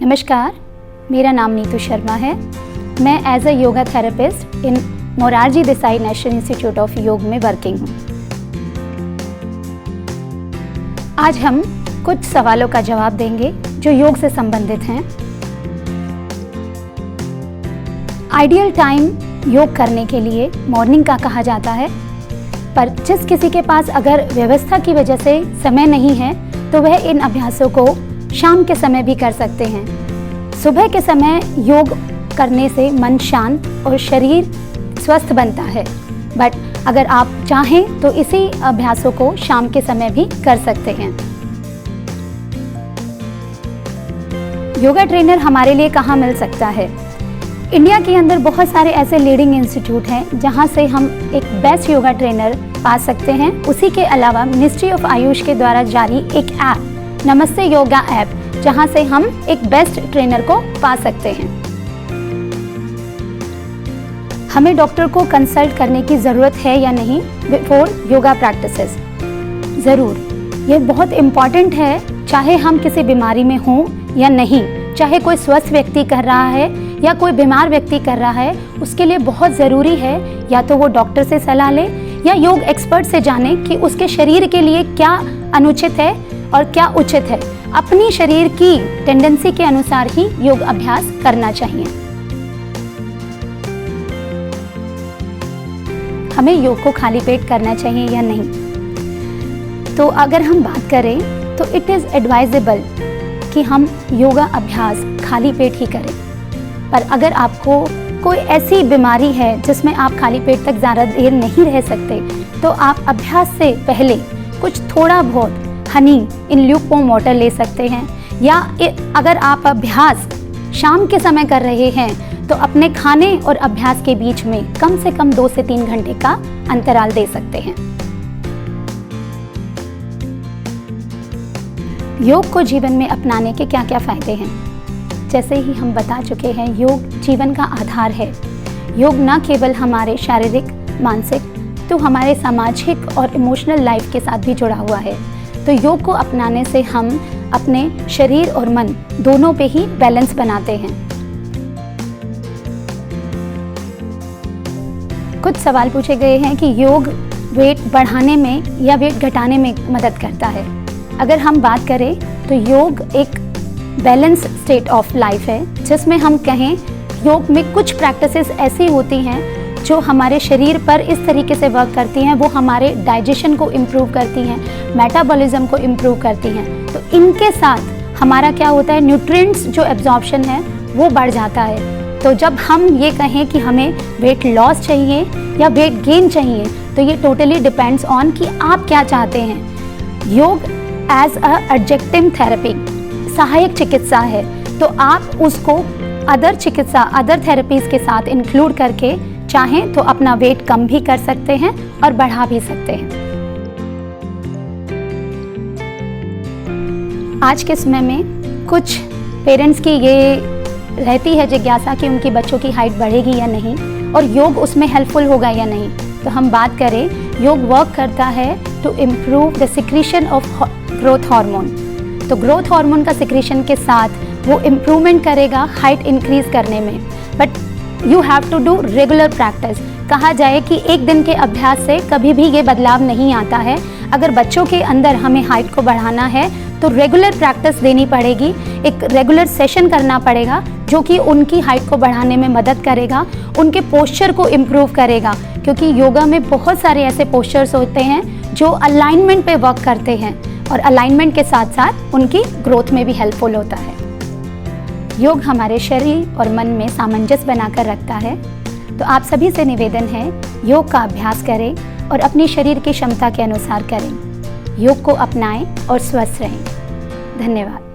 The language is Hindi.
नमस्कार, मेरा नाम नीतू शर्मा है। मैं as a yoga therapist in Morarji Desai national institute of Yoga में वर्किंग हूँ। आज हम कुछ सवालों का जवाब देंगे जो योग से संबंधित हैं। आइडियल टाइम योग करने के लिए मॉर्निंग का कहा जाता है, पर जिस किसी के पास अगर व्यवस्था की वजह से समय नहीं है तो वह इन अभ्यासों को शाम के समय भी कर सकते हैं। सुबह के समय योग करने से मन शांत और शरीर स्वस्थ बनता है, बट अगर आप चाहें तो इसी अभ्यासों को शाम के समय भी कर सकते हैं। योगा ट्रेनर हमारे लिए कहाँ मिल सकता है? इंडिया के अंदर बहुत सारे ऐसे लीडिंग इंस्टीट्यूट हैं जहाँ से हम एक बेस्ट योगा ट्रेनर पा सकते हैं। उसी के अलावा मिनिस्ट्री ऑफ आयुष के द्वारा जारी एक ऐप नमस्ते योगा ऐप, जहां से हम एक बेस्ट ट्रेनर को पा सकते हैं। हमें डॉक्टर को कंसल्ट करने की ज़रूरत है या नहीं बिफोर योगा प्रैक्टिसेस? ज़रूर, ये बहुत इम्पॉर्टेंट है। चाहे हम किसी बीमारी में हों या नहीं, चाहे कोई स्वस्थ व्यक्ति कर रहा है या कोई बीमार व्यक्ति कर रहा है, उसके लिए बहुत ज़रूरी है या तो वो डॉक्टर से सलाह ले या योग एक्सपर्ट से जाने कि उसके शरीर के लिए क्या अनुचित है और क्या उचित है। अपनी शरीर की टेंडेंसी के अनुसार ही योग अभ्यास करना चाहिए। हमें योग को खाली पेट करना चाहिए या नहीं? तो अगर हम बात करें तो इट इज़ एडवाइजेबल कि हम योगा अभ्यास खाली पेट ही करें। पर अगर आपको कोई ऐसी बीमारी है जिसमें आप खाली पेट तक ज़्यादा देर नहीं रह सकते, तो आप अभ्यास से पहले कुछ थोड़ा बहुत हनी इन ल्यूकवार्म वाटर ले सकते हैं। या अगर आप अभ्यास शाम के समय कर रहे हैं तो अपने खाने और अभ्यास के बीच में कम से कम 2 से 3 घंटे का अंतराल दे सकते हैं। योग को जीवन में अपनाने के क्या क्या फायदे हैं? जैसे ही हम बता चुके हैं, योग जीवन का आधार है। योग न केवल हमारे शारीरिक, मानसिक तो हमारे सामाजिक और इमोशनल लाइफ के साथ भी जुड़ा हुआ है। तो योग को अपनाने से हम अपने शरीर और मन दोनों पे ही बैलेंस बनाते हैं। कुछ सवाल पूछे गए हैं कि योग वेट बढ़ाने में या वेट घटाने में मदद करता है। अगर हम बात करें तो योग एक बैलेंस स्टेट ऑफ लाइफ है, जिसमें हम कहें योग में कुछ प्रैक्टिसेस ऐसी होती हैं जो हमारे शरीर पर इस तरीके से वर्क करती हैं, वो हमारे डाइजेशन को इम्प्रूव करती हैं, मेटाबॉलिज्म को इम्प्रूव करती हैं। तो इनके साथ हमारा क्या होता है, न्यूट्रिएंट्स जो एब्जॉर्प्शन है वो बढ़ जाता है। तो जब हम ये कहें कि हमें वेट लॉस चाहिए या वेट गेन चाहिए, तो ये टोटली डिपेंड्स ऑन कि आप क्या चाहते हैं। योग एज अ एडजेक्टिव थेरेपी, सहायक चिकित्सा है, तो आप उसको अदर थेरेपीज़ के साथ इंक्लूड करके चाहें तो अपना वेट कम भी कर सकते हैं और बढ़ा भी सकते हैं। आज के समय में कुछ पेरेंट्स की ये रहती है जिज्ञासा कि उनकी बच्चों की हाइट बढ़ेगी या नहीं और योग उसमें हेल्पफुल होगा या नहीं। तो हम बात करें, योग वर्क करता है to improve the secretion of growth hormone. तो ग्रोथ हार्मोन का सिक्रीशन के साथ वो इम्प्रूवमेंट करेगा हाइट इंक्रीज करने में। But you have to do regular practice. कहा जाए कि एक दिन के अभ्यास से कभी भी ये बदलाव नहीं आता है। अगर बच्चों के अंदर हमें हाइट को बढ़ाना है तो रेगुलर प्रैक्टिस देनी पड़ेगी, एक रेगुलर सेशन करना पड़ेगा जो कि उनकी हाइट को बढ़ाने में मदद करेगा, उनके पोस्चर को इम्प्रूव करेगा। क्योंकि योगा में बहुत सारे ऐसे पोस्चर्स होते हैं जो अलाइनमेंट पे वर्क करते हैं और अलाइनमेंट के साथ साथ उनकी ग्रोथ में भी हेल्पफुल होता है। योग हमारे शरीर और मन में सामंजस्य बनाकर रखता है। तो आप सभी से निवेदन है, योग का अभ्यास करें और अपनी शरीर की क्षमता के अनुसार करें। योग को अपनाएं और स्वस्थ रहें। धन्यवाद।